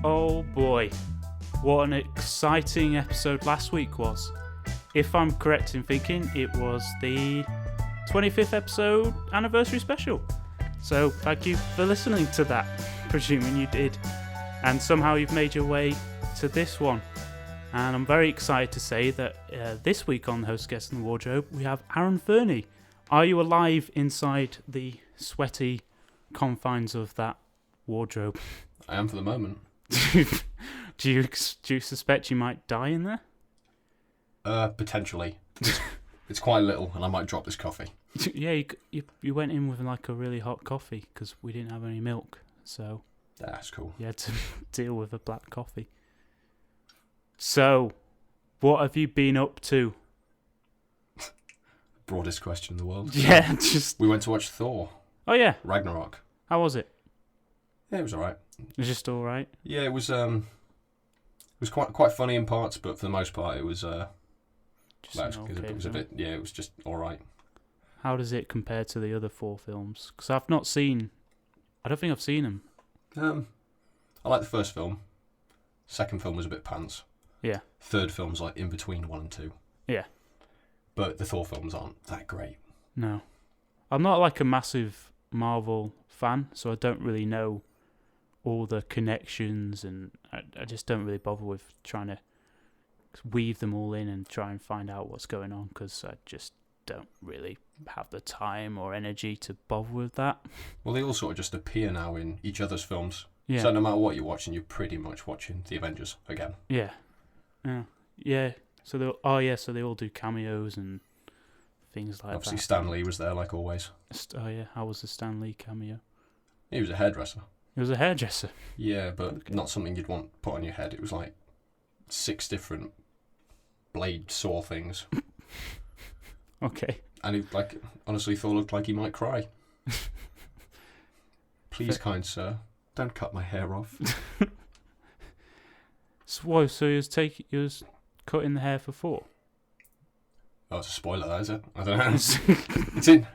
Oh boy, what an exciting episode last week was. If I'm correct in thinking, it was the 25th episode anniversary special. So thank you for listening to that, presuming you did. And somehow you've made your way to this one. And I'm very excited to say that this week on the Host Guest in the Wardrobe, we have Aaron Fernie. Are you alive inside the sweaty confines of that wardrobe? I am for the moment. Do you suspect you might die in there? Potentially. It's quite little, and I might drop this coffee. Yeah, you went in with like a really hot coffee because we didn't have any milk, so That's cool. you had to deal with a black coffee. So, what have you been up to? Broadest question in the world. Yeah, just... We went to watch Thor. Oh yeah. Ragnarok. How was it? Yeah, it was alright. It was just alright? Yeah, it was quite funny in parts, but for the most part it was it was a bit, yeah, it was just alright. How does it compare to the other four films? Because I don't think I've seen them. I like the first film. Second film was a bit pants. Yeah. Third film's like in between 1 and 2. Yeah. But the Thor films aren't that great. No. I'm not like a massive Marvel fan, so I don't really know all the connections, and I just don't really bother with trying to weave them all in and try and find out what's going on, because I just don't really have the time or energy to bother with that. Well, they all sort of just appear now in each other's films. Yeah. So no matter what you're watching, you're pretty much watching the Avengers again. Yeah. Yeah. So they all do cameos and things like Obviously, that. Stan Lee was there, like always. Oh yeah, how was the Stan Lee cameo? He was a hairdresser. It was a hairdresser. Yeah, but not something you'd want put on your head. It was like 6 different blade saw things. Okay. And he, honestly Thor looked like he might cry. Please, kind sir, don't cut my hair off. So he was cutting the hair for Thor? Oh, it's a spoiler, that is it? I don't know. It's in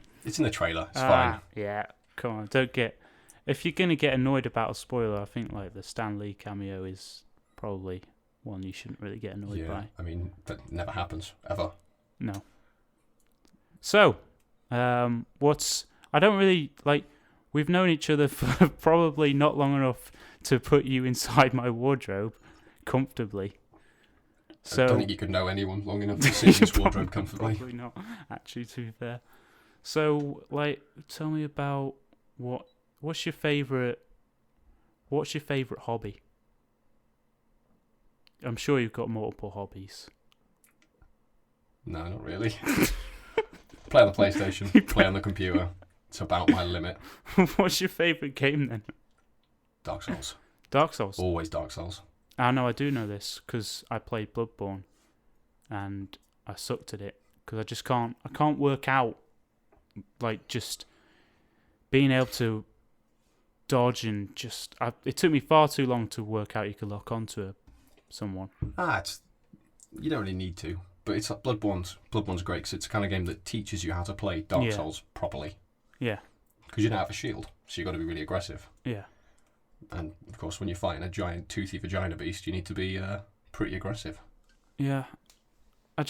the trailer. It's fine. Yeah, come on, don't get... If you're going to get annoyed about a spoiler, I think like the Stan Lee cameo is probably one you shouldn't really get annoyed by. I mean, that never happens, ever. No. So, I don't really, we've known each other for probably not long enough to put you inside my wardrobe comfortably. So, I don't think you could know anyone long enough to see his wardrobe comfortably. Probably not, actually, to be fair. So, tell me about what's your favourite hobby? I'm sure you've got multiple hobbies. No, not really. Play on the PlayStation, play on the computer. It's about my limit. What's your favourite game then? Dark Souls. Dark Souls? Always Dark Souls. I know, I do know this, because I played Bloodborne, and I sucked at it, because I can't work out, just being able to dodge and it took me far too long to work out you could lock onto someone. You don't really need to, but it's Bloodborne's great, because it's the kind of game that teaches you how to play Dark Souls properly. Yeah. Because you don't have a shield, so you've got to be really aggressive. Yeah. And, of course, when you're fighting a giant toothy vagina beast, you need to be pretty aggressive. Yeah. I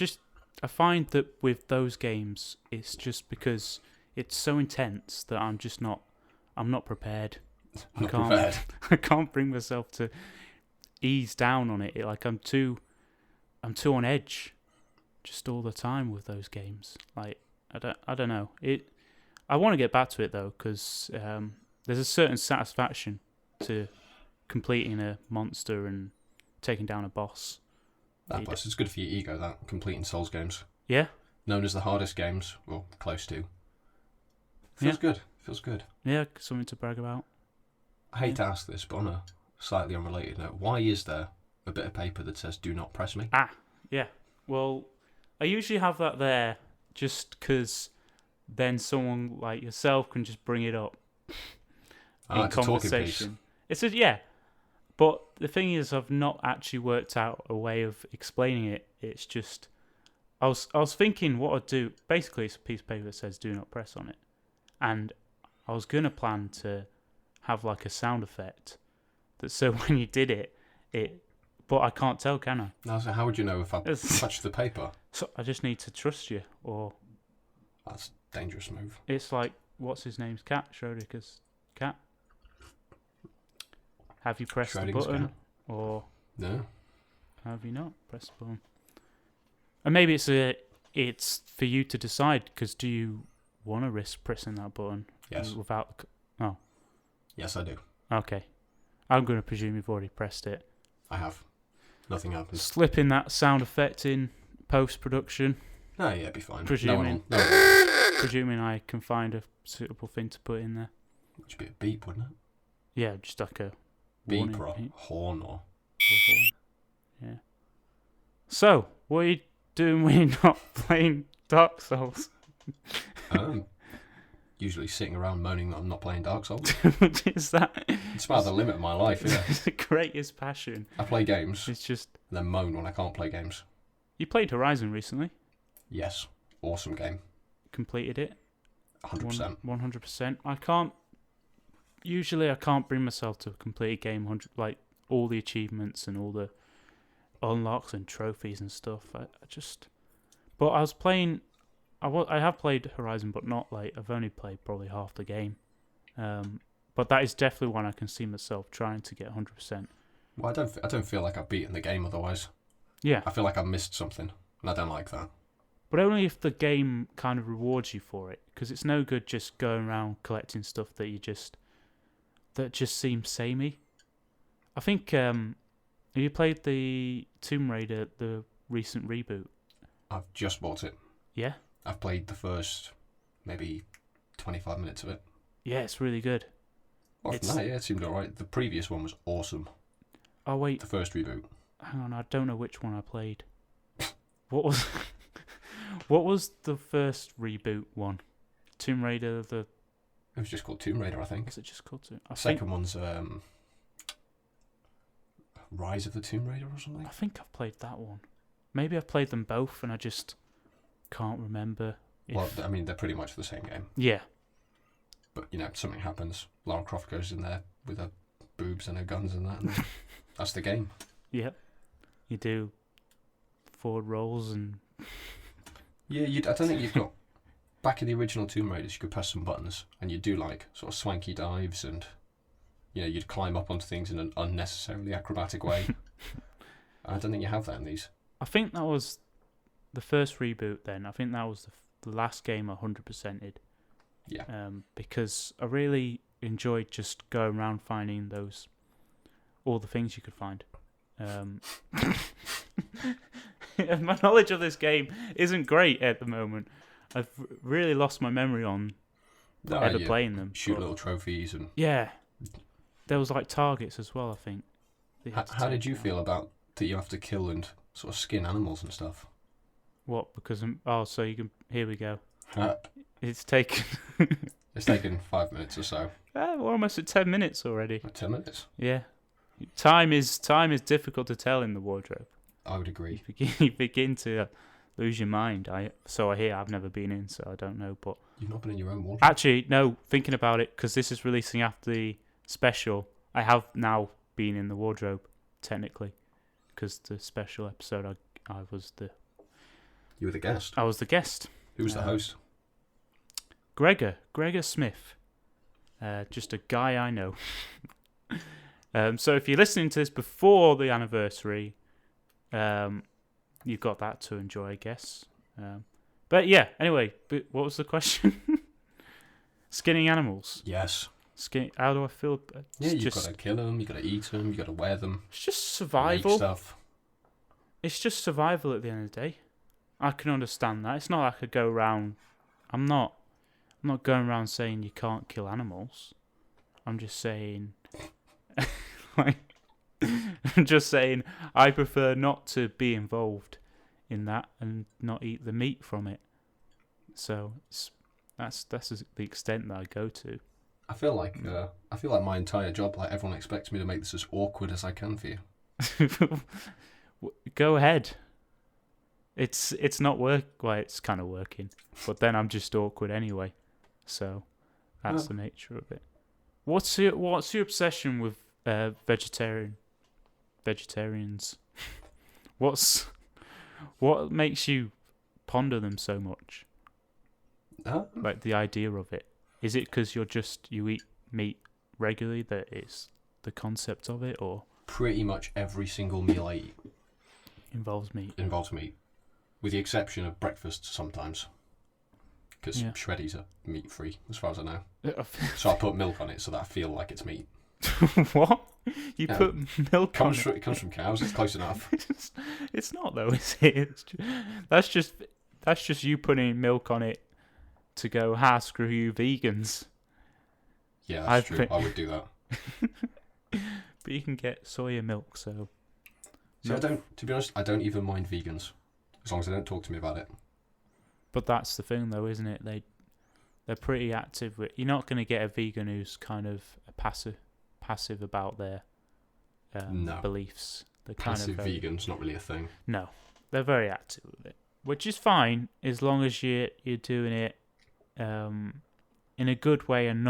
find that with those games, it's just because it's so intense that I'm not prepared. I can't bring myself to ease down on it. I'm too on edge just all the time with those games. I don't know. I want to get back to it, though, because there's a certain satisfaction to completing a monster and taking down a boss. Plus, it's good for your ego, that, completing Souls games. Yeah? Known as the hardest games, well, close to. Feels good. Yeah, something to brag about. I hate to ask this, but on a slightly unrelated note, why is there a bit of paper that says, "Do not press me"? Yeah. Well, I usually have that there just because then someone like yourself can just bring it up in conversation. But the thing is, I've not actually worked out a way of explaining it. It's just, I was thinking what I'd do. Basically, it's a piece of paper that says "Do not press" on it, and I was gonna plan to have like a sound effect So when you did it. But I can't tell, can I? No, so how would you know if I touched the paper? So I just need to trust you, or that's a dangerous move. It's like, what's his name's cat? Schrodinger's cat. Have you pressed the button, cat? Or no? Have you not pressed the button? And maybe it's for you to decide. Because do you want to risk pressing that button? Yes. Without. Oh. Yes, I do. Okay. I'm going to presume you've already pressed it. I have. Nothing happened. Slipping that sound effect in post-production. Oh, yeah, it'd be fine. Presuming I can find a suitable thing to put in there. Which would be a beep, wouldn't it? Yeah, just like a beep or a horn or... Yeah. So, what are you doing when you're not playing Dark Souls? Usually sitting around moaning that I'm not playing Dark Souls. Is that? It's about the limit of my life, yeah. It's the greatest passion. I play games. It's just... And then moan when I can't play games. You played Horizon recently? Yes. Awesome game. Completed it? 100%. 100%. Usually I can't bring myself to complete a game, like all the achievements and all the unlocks and trophies and stuff. But I was playing... I have played Horizon, but not like... I've only played probably half the game. But that is definitely one I can see myself trying to get 100%. Well, I don't feel like I've beaten the game otherwise. Yeah. I feel like I've missed something, and I don't like that. But only if the game kind of rewards you for it, because it's no good just going around collecting stuff that just seems samey. I think have you played the Tomb Raider, the recent reboot? I've just bought it. Yeah? I've played the first maybe 25 minutes of it. Yeah, it's really good. Well, it seemed alright. The previous one was awesome. Oh, wait. The first reboot. Hang on, I don't know which one I played. What was the first reboot one? Tomb Raider, It was just called Tomb Raider, I think. Is it just called Tomb? Second one's Rise of the Tomb Raider or something? I think I've played that one. Maybe I've played them both and I just can't remember. Well, I mean, they're pretty much the same game. Yeah. But, something happens. Lara Croft goes in there with her boobs and her guns and that. And that's the game. Yep. You do forward rolls and... Yeah, I don't think you've got... Back in the original Tomb Raiders, you could press some buttons and you'd do, like, sort of swanky dives and, you'd climb up onto things in an unnecessarily acrobatic way. I don't think you have that in these. I think that was the first reboot then. I think that was the last game I 100%ed. Yeah. Because I really enjoyed just going around finding all the things you could find. My knowledge of this game isn't great at the moment. I've really lost my memory on ever playing them. Shoot little trophies and... Yeah. There was like targets as well, I think. How did you feel about that you have to kill and sort of skin animals and stuff? What? Because so you can... Here we go. It's taken... It's taken 5 minutes or so. We're almost at 10 minutes already. 10 minutes? Yeah. Time is difficult to tell in the wardrobe. I would agree. You begin to lose your mind. So I hear. I've never been in, so I don't know. But you've not been in your own wardrobe? Actually, no. Thinking about it, because this is releasing after the special, I have now been in the wardrobe, technically. Because the special episode, I was the... You were the guest? I was the guest. Who was the host? Gregor Smith. Just a guy I know. So if you're listening to this before the anniversary, you've got that to enjoy, I guess. But yeah, anyway, what was the question? Skinning animals. Yes. How do I feel? You've got to kill them, you've got to eat them, you've got to wear them. It's just survival. Make stuff. It's just survival at the end of the day. I can understand that. It's not like I go around... I'm not going around saying you can't kill animals. I'm just saying... I'm just saying I prefer not to be involved in that and not eat the meat from it. So that's the extent that I go to. I feel like my entire job, like everyone expects me to make this as awkward as I can for you. Go ahead. It's not it's kind of working, but then I'm just awkward anyway. So that's the nature of it. What's your obsession with vegetarians. What makes you ponder them so much? Like the idea of it. Is it because you eat meat regularly that it's the concept of it, or pretty much every single meal I eat involves meat? Involves meat, with the exception of breakfast sometimes, because shreddies are meat free as far as I know. So I put milk on it so that I feel like it's meat. What? You put milk on it? It comes from cows. It's close enough. It's not though, is it? That's just you putting milk on it to go, screw you vegans. Yeah, that's true. I would do that. But you can get soya milk, so. So to be honest, I don't even mind vegans, as long as they don't talk to me about it. But that's the thing, though, isn't it? They're pretty active. You're not going to get a vegan who's kind of passive about their beliefs. They're passive vegan's not really a thing. No, they're very active with it, which is fine as long as you're doing it in a good way and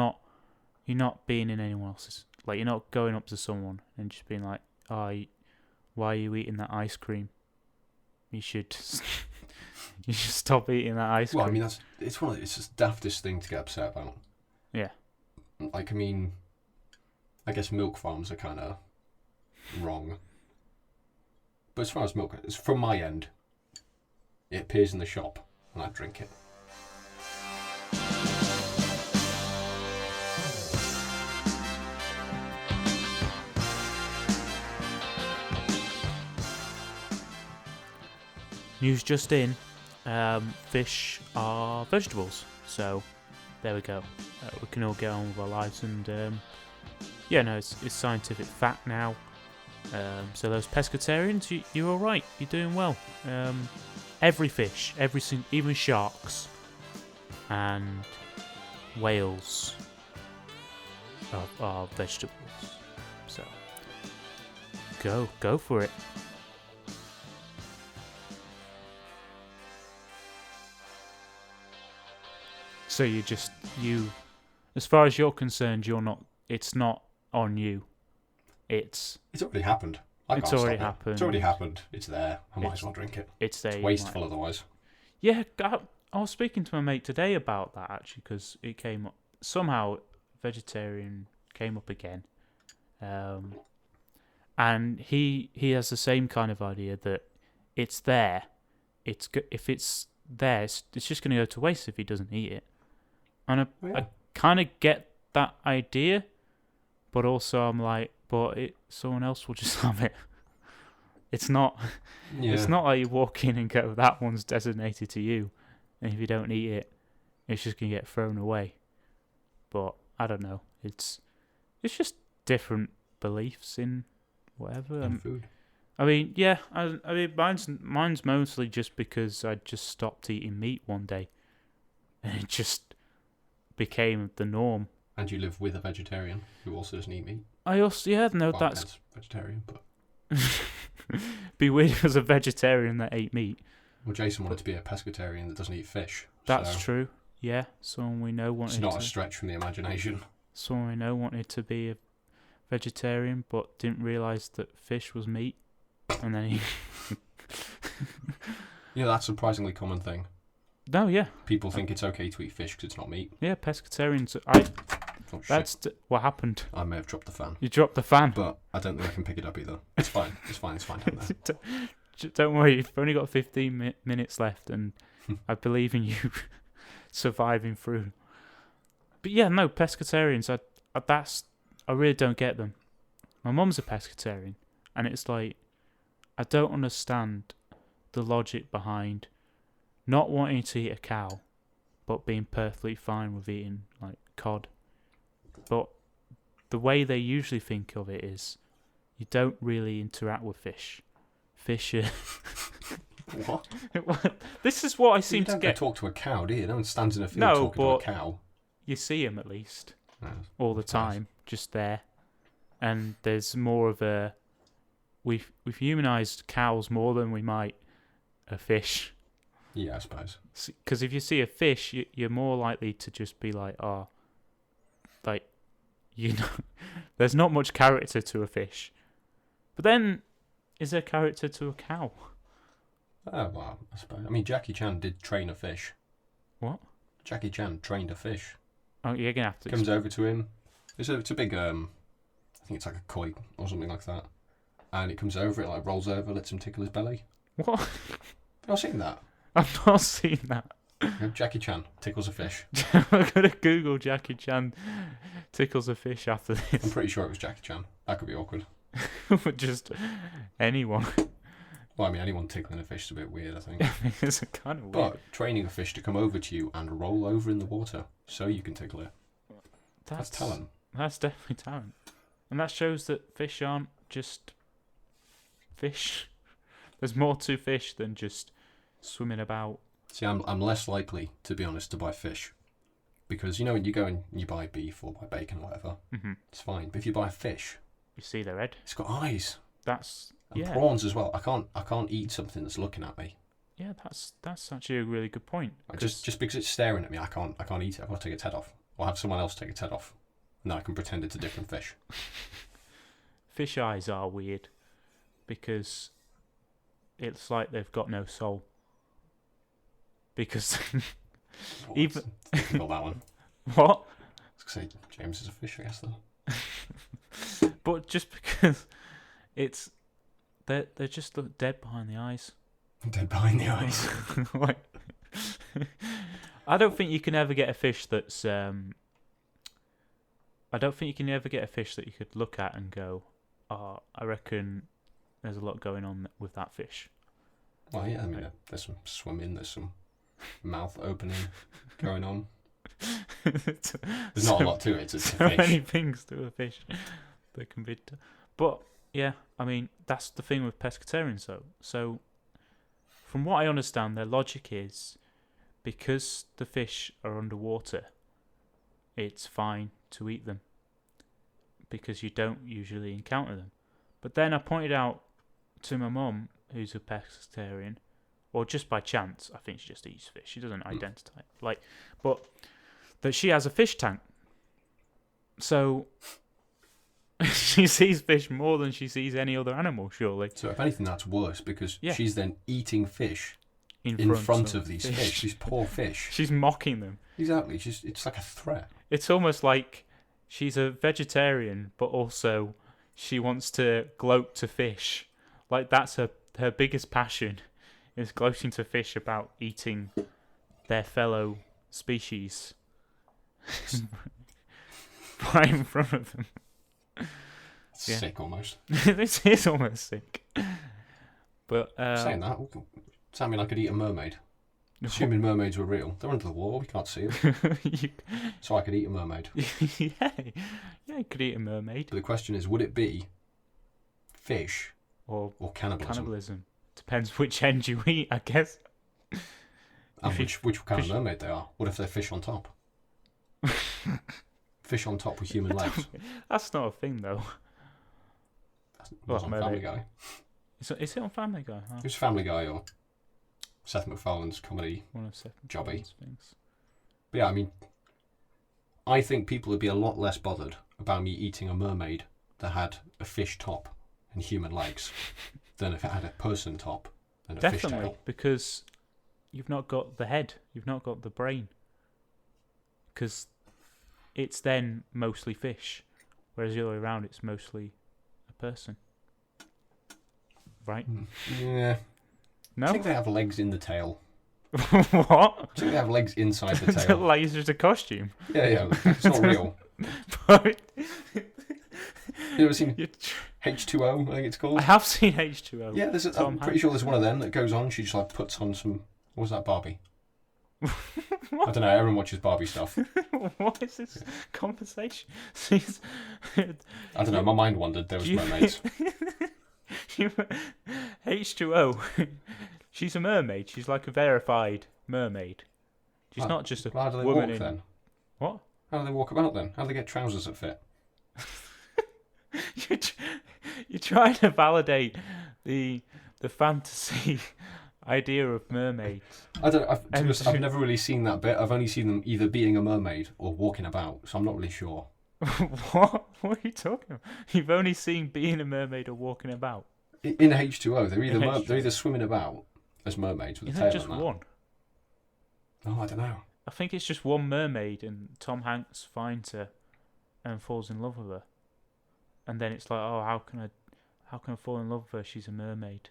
you're not being in anyone else's. Like, you're not going up to someone and just being like, "Oh, why are you eating that ice cream? You should stop eating that ice cream." Well, I mean, it's just the daftest thing to get upset about. Yeah. Like, I mean, I guess milk farms are kind of wrong. But as far as milk, it's from my end. It appears in the shop and I drink it. News just in, fish are vegetables, so there we go. We can all get on with our lives, and it's scientific fact now. So those pescatarians, you're all right. You're doing well. Every fish, even sharks and whales are vegetables. So go for it. So as far as you're concerned, it's not on you. It's already happened. It's already happened. It's already happened. It's there. I might as well drink it. It's wasteful otherwise. Yeah, I was speaking to my mate today about that actually, because it came up somehow. Vegetarian came up again, and he has the same kind of idea that it's there. If it's there, it's just going to go to waste if he doesn't eat it. And I kind of get that idea, but also I'm like, someone else will just have it. It's not. Yeah. It's not like you walk in and go, that one's designated to you, and if you don't eat it, it's just gonna get thrown away. But I don't know. It's just different beliefs in whatever. In food. I mean, yeah. I mean, mine's mostly just because I just stopped eating meat one day, and it just became the norm. And you live with a vegetarian who also doesn't eat meat. That's vegetarian, but be weird if it was a vegetarian that ate meat. Well, Jason wanted to be a pescatarian that doesn't eat fish. That's true. Yeah, someone we know wanted. It's not a stretch from the imagination. Someone we know wanted to be a vegetarian, but didn't realise that fish was meat, and then he. That's a surprisingly common thing. No, yeah. People think it's okay to eat fish because it's not meat. Yeah, pescatarians. That's what happened. I may have dropped the fan. You dropped the fan, but I don't think I can pick it up either. It's fine. It's fine down there. Don't worry. You've only got 15 minutes left, and I believe in you surviving through. But yeah, no, pescatarians. I really don't get them. My mum's a pescatarian, and it's like I don't understand the logic behind not wanting to eat a cow, but being perfectly fine with eating like cod. But the way they usually think of it is, you don't really interact with fish. Fish are... What? This is what I seem to get. You don't talk to a cow, do you? No one stands in a field talking to a cow. You see them at least all the time, just there. And there's more of a... We've humanised cows more than we might a fish. Yeah, I suppose. Because if you see a fish, you're more likely to just be like, you know, there's not much character to a fish. But then, is there character to a cow? Oh, well, I suppose. I mean, Jackie Chan did train a fish. What? Jackie Chan trained a fish. Oh, you're gonna have to. Comes over to him. It's a big, I think it's like a koi or something like that. And it comes over, it like rolls over, lets him tickle his belly. What? Have you not seen that? I've not seen that. Jackie Chan tickles a fish. I'm gonna Google Jackie Chan tickles a fish after I'm this. pretty sure it was Jackie Chan. That could be awkward. Just anyone. Well, I mean, anyone tickling a fish is a bit weird, I think. It's kind of weird. But training a fish to come over to you and roll over in the water so you can tickle it. That's talent. That's definitely talent. And that shows that fish aren't just fish. There's more to fish than just swimming about. See, I'm less likely, to be honest, to buy fish. Because, you know, when you go and you buy beef or buy bacon or whatever, it's fine. But if you buy a fish, you see their head. It's got eyes. That's and prawns as well. I can't eat something that's looking at me. Yeah, that's actually a really good point. Just because it's staring at me, I can't eat it. I've got to take its head off. Or have someone else take its head off. And then I can pretend it's a different fish. Fish eyes are weird because it's like they've got no soul. Because even difficult, that one. What? I was gonna say James is a fish, I guess though. But just because they're just dead behind the eyes. Dead behind the eyes. Like, I don't think you can ever get a fish that's I don't think you can ever get a fish that you could look at and go, "Oh, I reckon there's a lot going on with that fish." Well, yeah, I mean, there's some swimming, there's some mouth opening going on. There's not a lot to it. It's so a fish. many things to a fish that can be. But yeah, I mean, that's the thing with pescatarians, though. So, from what I understand, their logic is because the fish are underwater, it's fine to eat them because you don't usually encounter them. But then I pointed out to my mum, who's a pescatarian, or just by chance, I think she just eats fish. She doesn't identify but that she has a fish tank. So she sees fish more than she sees any other animal, surely. So if anything, that's worse because she's then eating fish in front of these fish. These poor fish. She's mocking them. Exactly. It's like a threat. It's almost like she's a vegetarian, but also she wants to gloat to fish. Like that's her biggest passion is gloating to fish about eating their fellow species right in front of them. Sick almost. This is almost sick. But saying that, does that mean I could eat a mermaid? Assuming mermaids were real. They're under the water, we can't see them. So I could eat a mermaid. yeah, you could eat a mermaid. But the question is, would it be fish or cannibalism? Cannibalism. Depends which end you eat, I guess. And which kind of mermaid they are. What if they're fish on top? Fish on top with human legs. That's not a thing, though. That's on Family Guy. Is it on Family Guy? Oh. It was Family Guy or Seth MacFarlane's comedy One of Seth jobby. Things. But yeah, I mean, I think people would be a lot less bothered about me eating a mermaid that had a fish top and human legs than if it had a person top and a fish tail. Definitely, because you've not got the head, you've not got the brain. Because it's then mostly fish, whereas the other way around, it's mostly a person. Right? Yeah. No? I think they have legs in the tail. What? I think they have legs inside the tail. Like it's just a costume. Yeah, it's not real. But You ever seen H2O, I think it's called? I have seen H2O. Yeah, I'm pretty sure there's one of them that goes on. She just like puts on some. What was that, Barbie? I don't know. Everyone watches Barbie stuff. What is this conversation? I don't know. My mind wandered. There was mermaids. H2O. She's a mermaid. She's like a verified mermaid. She's not just a how do they woman walk then? What? How do they walk about then? How do they get trousers that fit? You're trying to validate the fantasy idea of mermaids. I don't. I've never really seen that bit. I've only seen them either being a mermaid or walking about, so I'm not really sure. What? What are you talking about? You've only seen being a mermaid or walking about. In H2O, they're In either H2O. they're either swimming about as mermaids with a Isn't tail it just and that. one? Oh, I don't know. I think it's just one mermaid, and Tom Hanks finds her and falls in love with her. And then it's like, oh, how can I fall in love with her? She's a mermaid.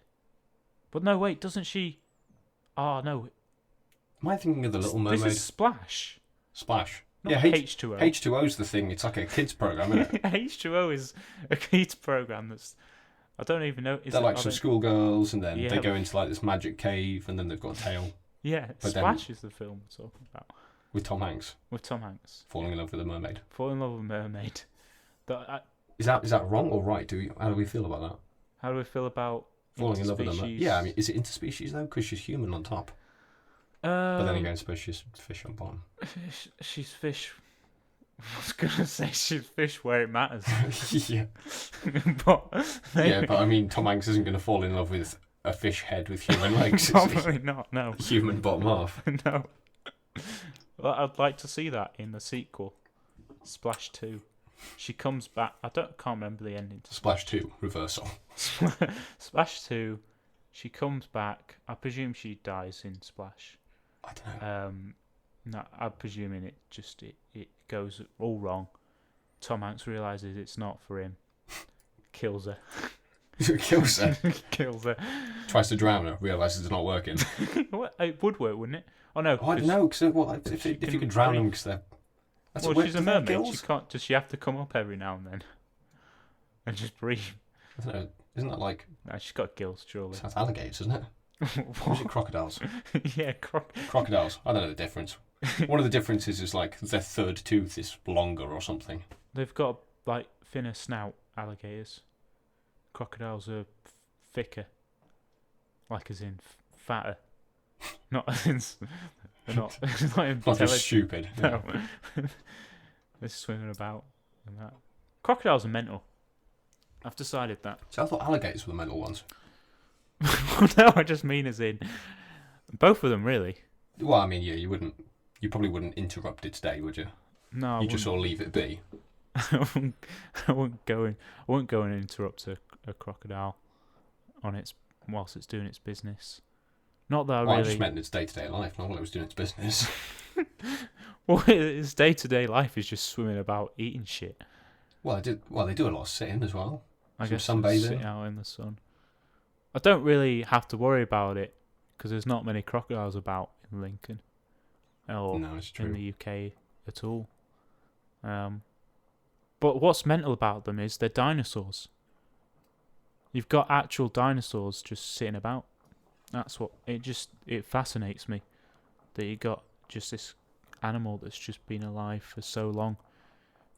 But no, wait, doesn't she? Oh no, Am I thinking of the Little Mermaid? this is Splash. Splash. Not Yeah, H2O. H2O's the thing. It's like a kids program, isn't it? H2O is a kids program that's. I don't even know. They're like some schoolgirls, and then Yeah. they go into like this magic cave, and then they've got a tail Yeah, But Splash is the film we're talking about with Tom Hanks with Tom Hanks. falling in love with a mermaid. Fall in love with a mermaid. Is that wrong or right? How do we feel about that? How do we feel about Falling in love with a mermaid? interspecies? Yeah, I mean, is it interspecies though? Because she's human on top. But then again, I suppose she's fish on bottom. She's fish. I was gonna say she's fish where it matters. Yeah. but Yeah, but I mean, Tom Hanks isn't going to fall in love with a fish head with human legs. is he? probably not. No, Human bottom half. no. Well, I'd like to see that in the sequel, Splash 2. She comes back. Can't remember the ending. Splash 2, reversal. Splash 2. She comes back. I presume she dies in Splash. I don't know. No, I'm presuming it goes all wrong. Tom Hanks realizes it's not for him. Kills her. Kills her. Kills her. Tries to drown her, realises it's not working. What? It would work, wouldn't it? Oh no. Oh, I don't know, because if you can drown them because they're... Well, she's a mermaid. She can't. Does she have to come up every now and then and just breathe? I don't know. Isn't that like... No, she's got gills, surely. That's alligators, isn't it? Or is it crocodiles? Yeah, Crocodiles. I don't know the difference. One of the differences is like their third tooth is longer or something. They've got like thinner snout, alligators. Crocodiles are thicker, like as in fatter. Not as in they're not. Not just stupid. No, they're swimming about and that. Crocodiles are mental. I've decided that. So I thought alligators were the mental ones. No, I just mean as in both of them, really. Well, I mean, yeah, you probably wouldn't interrupt its day, would you? No, You just sort of leave it be. I wouldn't go and interrupt a crocodile on its whilst it's doing its business. Not that Well, I I really. just meant its day-to-day life, not while it was doing its business. Well, its day-to-day life is just swimming about, eating shit. Well, they do a lot of sitting as well. I Some guess sunbathing. sit out in the sun. I don't really have to worry about it because there's not many crocodiles about in Lincoln or No, it's true. in the UK at all. But what's mental about them is they're dinosaurs. You've got actual dinosaurs just sitting about. That's what it fascinates me that you got just this animal that's just been alive for so long.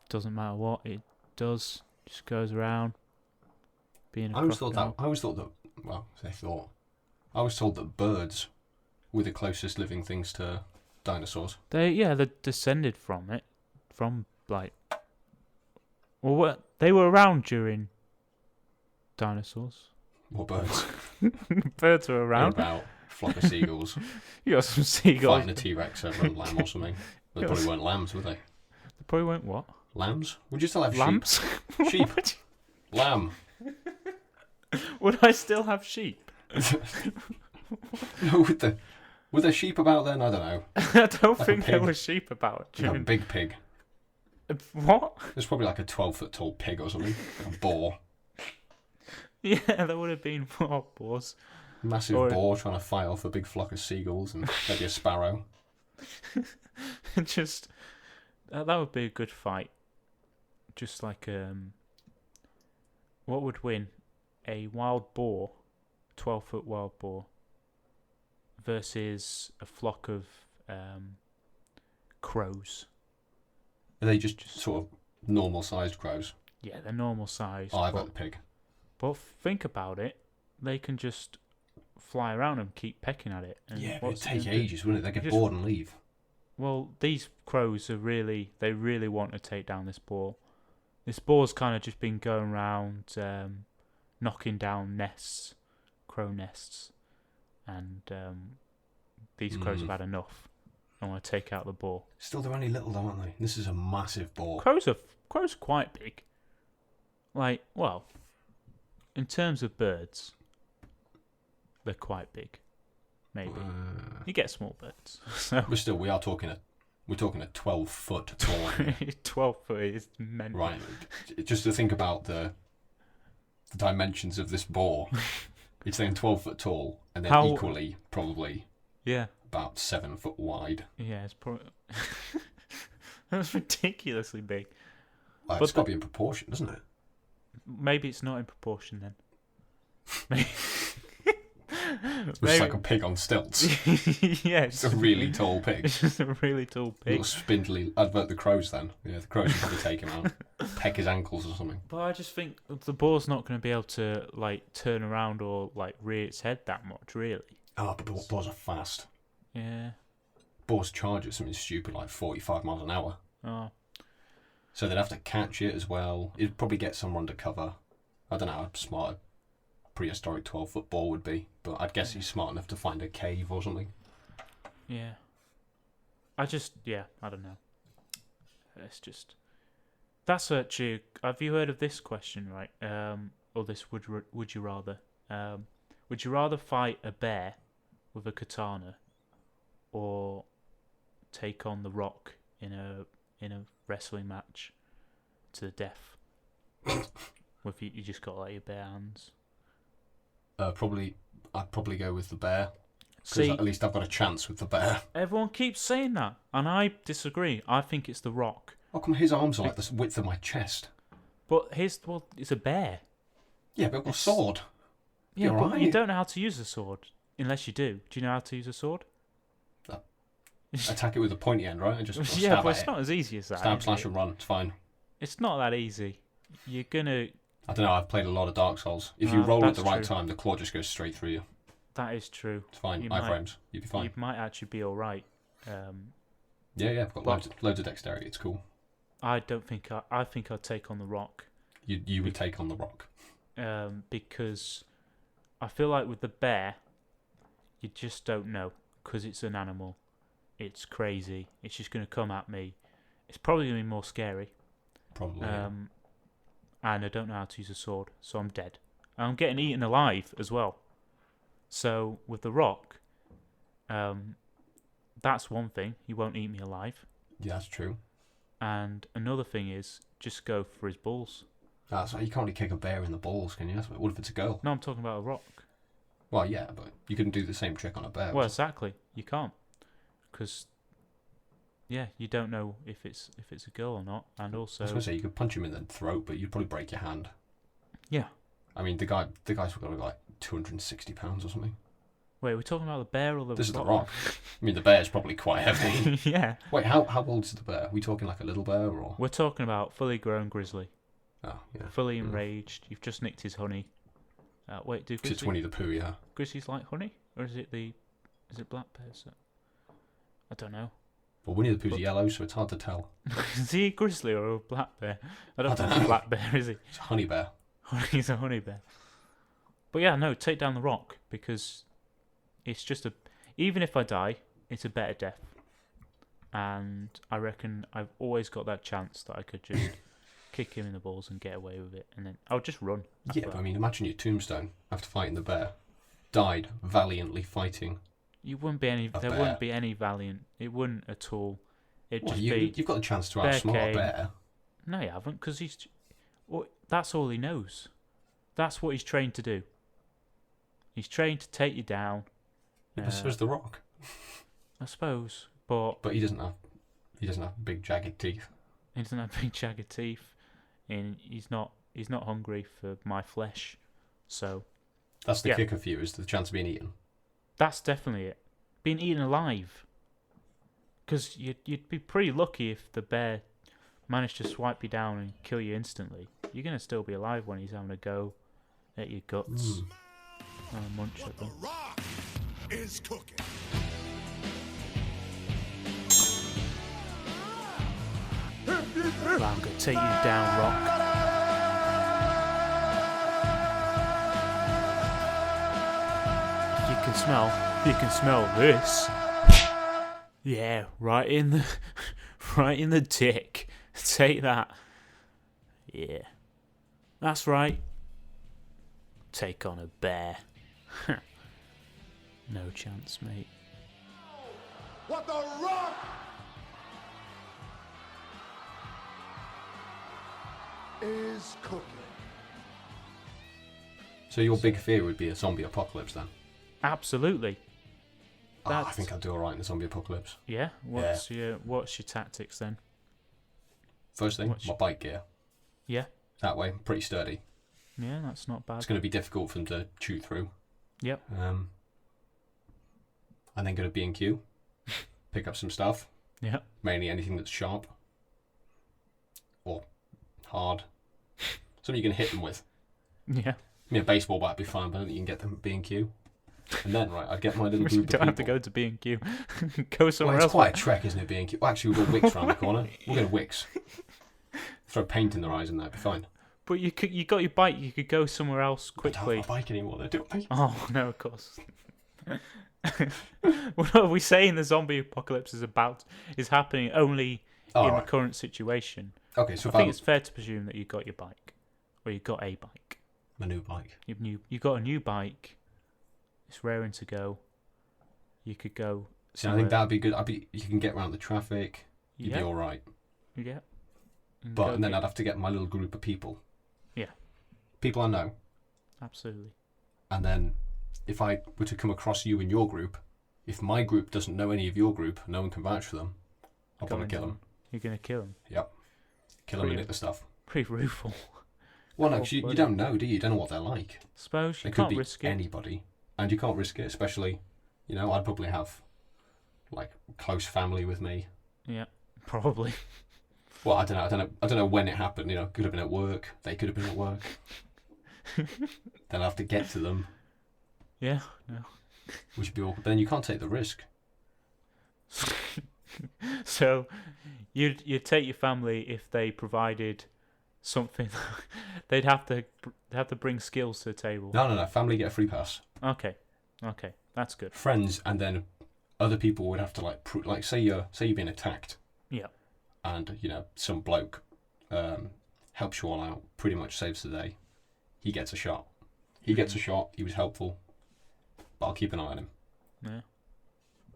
Doesn't matter what it does, just goes around being a I always thought crocodile. I was told that birds were the closest living things to dinosaurs. They're descended from it, from like. Well, they were around during dinosaurs. What birds? Birds were They're around. about flock of seagulls You got some seagulls. fighting a T-Rex over a lamb or something. They probably weren't lambs, were they? They probably went what? Lambs? Would you still have Lambs? sheep? Sheep. Lamb. Would I still have sheep? No, were there sheep about then? I don't know. I don't Like a think there pig. were sheep about Like a during. big pig. What? There's probably like a 12-foot tall pig or something. A boar. Yeah, there would have been more boars. Massive Or- boar trying to fight off a big flock of seagulls and maybe a sparrow. Just that would be a good fight. Just like what would win? A wild boar, 12-foot wild boar, versus a flock of crows. Are they just sort of normal-sized crows? Yeah, they're normal size. Oh, I've got the pig. But think about it, they can just fly around and keep pecking at it. And Yeah, but it'd what's it take gonna do? ages, wouldn't it? They'd get Just- bored and leave. Well, these crows they really want to take down this boar. This boar's kind of just been going around knocking down nests, crow nests, and these crows have had enough. I want to take out the boar. Still, they're only little, though, aren't they? This is a massive boar. Crows are quite big. Like, well, in terms of birds, they're quite big. Maybe you get small birds. So. But still, we're talking a 12-foot tall. 12 foot is mental. Right. Just to think about the dimensions of this boar. It's then 12 foot tall, and then equally probably about 7 foot wide. Yeah, it's probably that's ridiculously big. Well, it's got to be in proportion, doesn't it? Maybe it's not in proportion then. Maybe. It's just like a pig on stilts. Yeah, it's a really tall pig. It's just a really tall pig. Little spindly. I'd vote the crows then. Yeah, the crows would probably take him out, peck his ankles or something. But I just think the boar's not going to be able to like turn around or like rear its head that much, really. Oh, but boars are fast. Yeah. Boars charge at something stupid like 45 miles an hour. Oh. So they'd have to catch it as well. It'd probably get someone to cover. I don't know how smart a prehistoric 12-foot boar would be, but I'd guess he's smart enough to find a cave or something. Yeah. I don't know. It's just... That's actually... Have you heard of this question, right? Or this would you rather? Would you rather fight a bear with a katana or take on the Rock in a wrestling match to the death? With you just got like your bare hands. I'd probably go with the bear. See, at least I've got a chance with the bear. Everyone keeps saying that, and I disagree. I think it's the Rock. How come his arms are like the width of my chest? But it's a bear. Yeah, but with a sword. Yeah, but you don't know how to use a sword. Unless you do. Do you know how to use a sword? Attack it with a pointy end, right? And just yeah, but it's not as easy as that. Stab, slash, and run. It's fine. It's not that easy. You're gonna... I don't know, I've played a lot of Dark Souls. If you roll at the right time, the claw just goes straight through you. That is true. It's fine. Iframes. You'd be fine. You might actually be alright. Yeah, I've got loads of dexterity. It's cool. I don't think... I think I'd take on the Rock. You would take on the Rock. Because I feel like with the bear, you just don't know. Because it's an animal. It's crazy. It's just going to come at me. It's probably going to be more scary. Probably. And I don't know how to use a sword, so I'm dead. And I'm getting eaten alive as well. So with the Rock, that's one thing. He won't eat me alive. Yeah, that's true. And another thing is just go for his balls. That's why you can't really kick a bear in the balls, can you? What if it's a girl? No, I'm talking about a Rock. Well, yeah, but you couldn't do the same trick on a bear. Well, exactly. You can't, because you don't know if it's a girl or not, and also. I was gonna say you could punch him in the throat, but you'd probably break your hand. Yeah. I mean, the guy's got like 260 pounds or something. Wait, we're talking about the bear or the? This is the Rock. I mean, the bear's probably quite heavy. Yeah. Wait, how old is the bear? Are we talking like a little bear or? We're talking about fully grown grizzly. Oh yeah. Fully enraged. You've just nicked his honey. Wait, do grizzly? It's Winnie the Pooh, yeah. Grizzlies like honey, or is it black bears? I don't know. Well, Winnie the Pooh's yellow, so it's hard to tell. Is he a grizzly or a black bear? I don't think he's a black bear, is he? It's a honey bear. He's a honey bear. But yeah, no, take down the Rock, because it's just even if I die, it's a better death. And I reckon I've always got that chance that I could just kick him in the balls and get away with it, and then I'll just run. Yeah, but I mean, imagine your tombstone after fighting the bear. Died valiantly fighting. You wouldn't be any. There wouldn't be any valiant. It wouldn't at all. It'd just be. You've got a chance to outsmart a bear. No, you haven't, because he's. Well, that's all he knows. That's what he's trained to do. He's trained to take you down. Yeah, but so's the Rock. I suppose, but he doesn't have big jagged teeth. He doesn't have big jagged teeth, and he's not hungry for my flesh. So. That's the kicker for you, is the chance of being eaten. That's definitely it. Being eaten alive. Because you'd be pretty lucky if the bear managed to swipe you down and kill you instantly. You're going to still be alive when he's having a go at your guts. And munch at them. The Rock is cooking. Well, I'm going to take you down, Rock. You can smell this. Yeah, right in the right in the dick. Take that. Yeah. That's right. Take on a bear. No chance, mate. What the Rock is cooking. So your big fear would be a zombie apocalypse then? Absolutely. I think I'd do alright in the zombie apocalypse. Yeah. What's your tactics then? First thing, my bike gear. Yeah. That way, pretty sturdy. Yeah, that's not bad. It's going to be difficult for them to chew through. Yep. And then go to B&Q, pick up some stuff. Yeah. Mainly anything that's sharp or hard. Something you can hit them with. Yeah. I mean, a baseball bat would be fine, but I don't think you can get them at B&Q. And then, right, I'd get my little group You of don't have to people. go to B&Q. Go somewhere Well, it's else. quite a trek, isn't it, B&Q? Well, actually, we've got Wicks round the corner. We'll go to Wicks. Throw paint in their eyes and that'd be fine. But you got your bike. You could go somewhere else I don't quickly. have a bike anymore, though, do I? Oh no, of course. What are we saying? The zombie apocalypse is happening only in the current situation. Okay, so I think it's fair to presume that you got your bike, or you got a bike. my new bike. You got a new bike. It's raring to go. You could go. See, I think that'd be good. You can get around the traffic. You'd be Yeah. all right. Yeah. And then I'd have to get my little group of people. Yeah. People I know. Absolutely. And then if I were to come across you in your group, if my group doesn't know any of your group, no one can vouch for them, I'll probably kill them. You're going to kill them? Yep. Kill them and hit the stuff. Pretty rueful. Well, no, 'cause you don't know, do you? You don't know what they're like. Suppose you It can't could be risk it. anybody. And you can't risk it, especially, I'd probably have, close family with me. Yeah, probably. Well, I don't know when it happened. Could have been at work. They could have been at work. Then I have to get to them, Yeah, no. which would be awkward. But then you can't take the risk. So, you'd take your family if they provided something. They'd have to bring skills to the table. No. Family get a free pass. Okay, that's good. Friends, and then other people would have to say you're being attacked. Yeah. And some bloke helps you all out. Pretty much saves the day. He gets a shot. He was helpful. But I'll keep an eye on him. Yeah,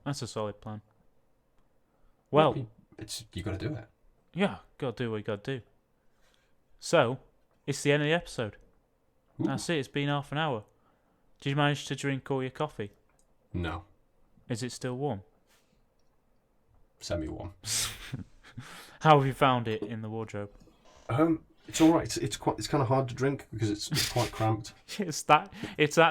that's a solid plan. Well, you got to do it. yeah, gotta do what you gotta do. So, it's the end of the episode. Ooh. That's it. It's been half an hour. Did you manage to drink all your coffee? No. Is it still warm? Semi-warm. How have you found it in the wardrobe? It's all right. It's kind of hard to drink because it's quite cramped. It's that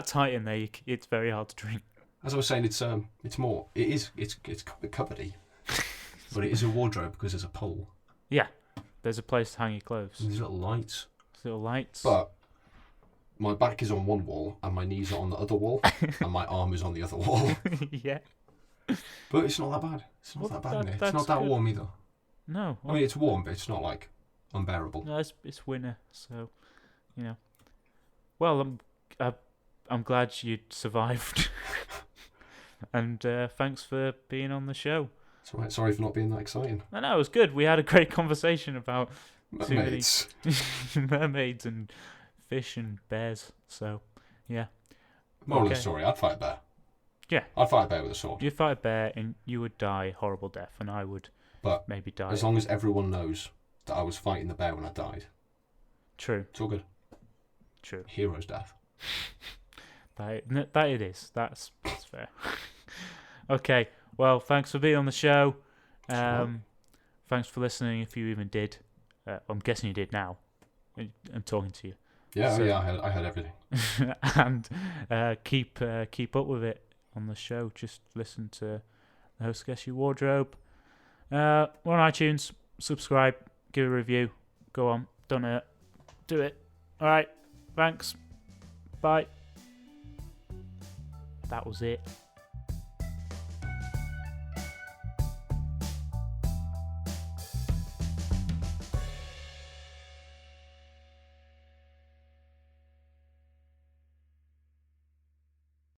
tight in there. It's very hard to drink. As I was saying, it's cupboardy, but it is a wardrobe because there's a pole. Yeah, there's a place to hang your clothes. And there's little lights. Little lights. But my back is on one wall and my knees are on the other wall and my arm is on the other wall. Yeah. But it's not that bad. It's not that bad. It's not that warm either. No. I mean, it's warm, but it's not unbearable. No, it's winter, so Well, I'm glad you survived, and thanks for being on the show. It's all right. Sorry for not being that exciting. No, it was good. We had a great conversation about Mermaids. mermaids and fish and bears. So, yeah. Moral of the story: I'd fight a bear. Yeah. I'd fight a bear with a sword. You'd fight a bear, and you would die a horrible death, and I would maybe die. As long as everyone knows that I was fighting the bear when I died. True. It's all good. True. Hero's death. That it is. That's fair. Okay. Well, thanks for being on the show. Thanks for listening. If you even did, I'm guessing you did now. I'm talking to you. Yeah, I heard everything. And keep up with it on the show. Just listen to the Host Guess Your Wardrobe. We're on iTunes. Subscribe. Give a review. Go on. Don't hurt. Do it. All right. Thanks. Bye. That was it.